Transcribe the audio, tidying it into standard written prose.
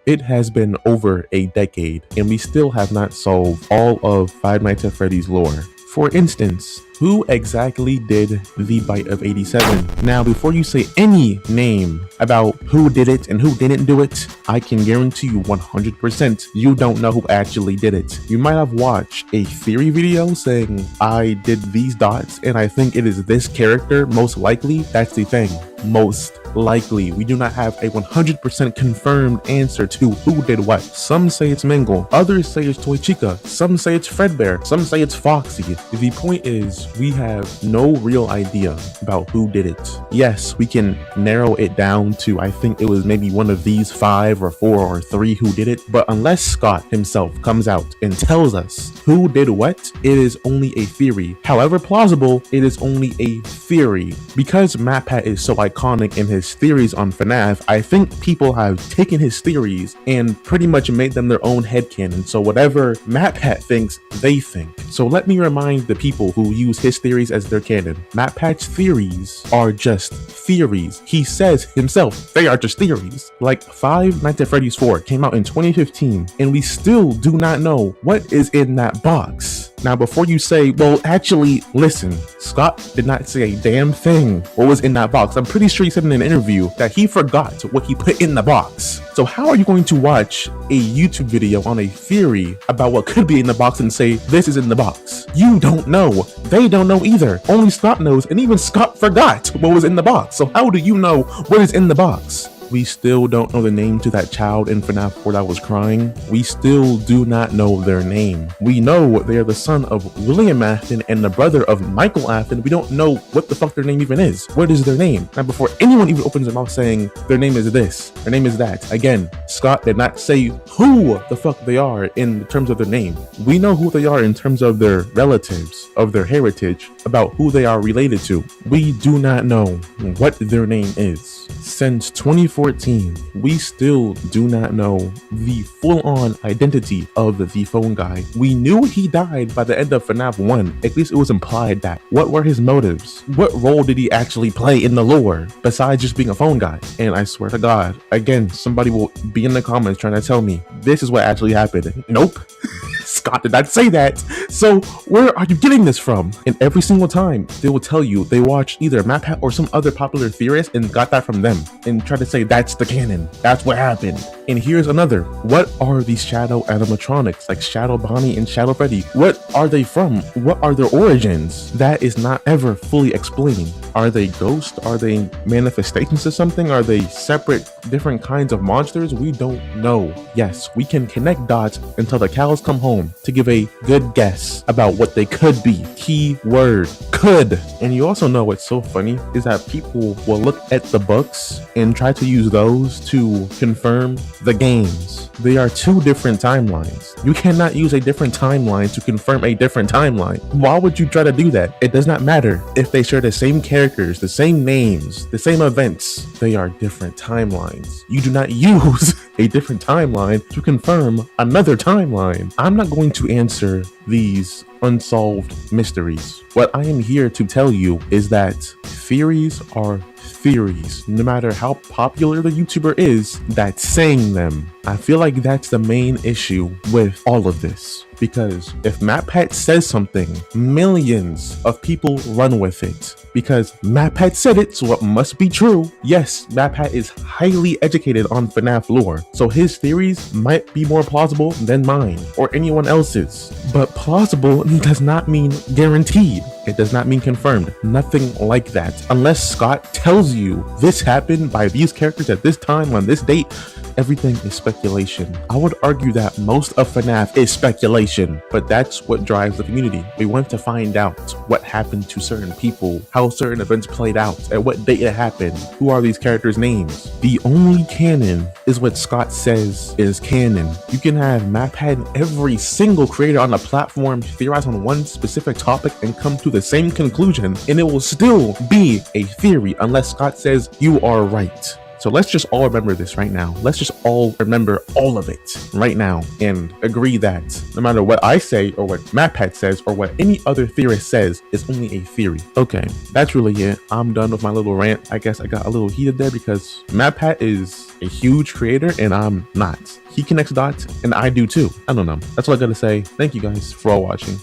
It has been over a decade, and we still have not solved all of Five Nights at Freddy's lore. For instance, who exactly did the Bite of 87? Now, before you say any name about who did it and who didn't do it, I can guarantee you 100% you don't know who actually did it. You might have watched a theory video saying, I did these dots and I think it is this character, most likely. That's the thing. Most likely. We do not have a 100% confirmed answer to who did what. Some say it's Mingle, others say it's Toy Chica, some say it's Fredbear, some say it's Foxy. The point is, we have no real idea about who did it. Yes, we can narrow it down to, I think it was maybe one of these 5 or 4 or 3 who did it, but unless Scott himself comes out and tells us who did what, it is only a theory. However plausible, it is only a theory. Because MatPat is so iconic in his theories on FNAF, I think people have taken his theories and pretty much made them their own headcanon. So whatever MatPat thinks, they think. So let me remind the people who use his theories as their canon. MatPat's theories are just theories. He says himself, they are just theories. Like Five Nights at Freddy's 4 came out in 2015, and we still do not know what is in that box. Now, before you say, well, actually, listen, Scott did not say a damn thing what was in that box. I'm pretty sure he said in an interview that he forgot what he put in the box. So how are you going to watch a YouTube video on a theory about what could be in the box and say, this is in the box? You don't know. They don't know either. Only Scott knows, and even Scott forgot what was in the box. So how do you know what is in the box? We still don't know the name to that child in FNAF 4 that was crying. We still do not know their name. We know they are the son of William Afton and the brother of Michael Afton. We don't know what the fuck their name even is. What is their name? Now, before anyone even opens their mouth saying their name is this, their name is that, again, Scott did not say who the fuck they are in terms of their name. We know who they are in terms of their relatives, of their heritage, about who they are related to. We do not know what their name is. Since 2014, we still do not know the full-on identity of the phone guy. We knew he died by the end of FNAF 1. At least it was implied that. What were his motives? What role did he actually play in the lore besides just being a phone guy? And I swear to God, again, somebody will be in the comments trying to tell me this is what actually happened. Nope. Scott did not say that. So where are you getting this from? And every single time they will tell you they watched either MatPat or some other popular theorist and got that from them and try to say that's the canon. That's what happened. And here's another. What are these shadow animatronics like Shadow Bonnie and Shadow Freddy? What are they from? What are their origins? That is not ever fully explained. Are they ghosts? Are they manifestations of something? Are they separate different kinds of monsters? We don't know. Yes, we can connect dots until the cows come home to give a good guess about what they could be. Key word, could. And you also know what's so funny is that people will look at the books and try to use those to confirm the games. They are 2 different timelines. You cannot use a different timeline to confirm a different timeline. Why would you try to do that? It does not matter if they share the same characters, the same names, the same events. They are different timelines. You do not use a different timeline to confirm another timeline. I'm not going to answer these unsolved mysteries. What I am here to tell you is that theories are theories, no matter how popular the YouTuber is that's saying them. I feel like that's the main issue with all of this. Because if MatPat says something, millions of people run with it. Because MatPat said it, so it must be true. Yes, MatPat is highly educated on FNAF lore, so his theories might be more plausible than mine or anyone else's. But plausible does not mean guaranteed. It does not mean confirmed. Nothing like that. Unless Scott tells you this happened by these characters at this time on this date, everything is speculation. I would argue that most of FNAF is speculation, but that's what drives the community. We want to find out what happened to certain people, how certain events played out, at what date it happened, who are these characters' names. The only canon is what Scott says is canon. You can have MatPat and every single creator on the platform theorize on one specific topic and come to the same conclusion, and it will still be a theory unless Scott says you are right. So let's just all remember this right now. Let's just all remember all of it right now and agree that no matter what I say or what MatPat says or what any other theorist says, it's only a theory. Okay, that's really it. I'm done with my little rant. I guess I got a little heated there because MatPat is a huge creator and I'm not. He connects dots and I do too. I don't know. That's all I gotta say. Thank you guys for all watching.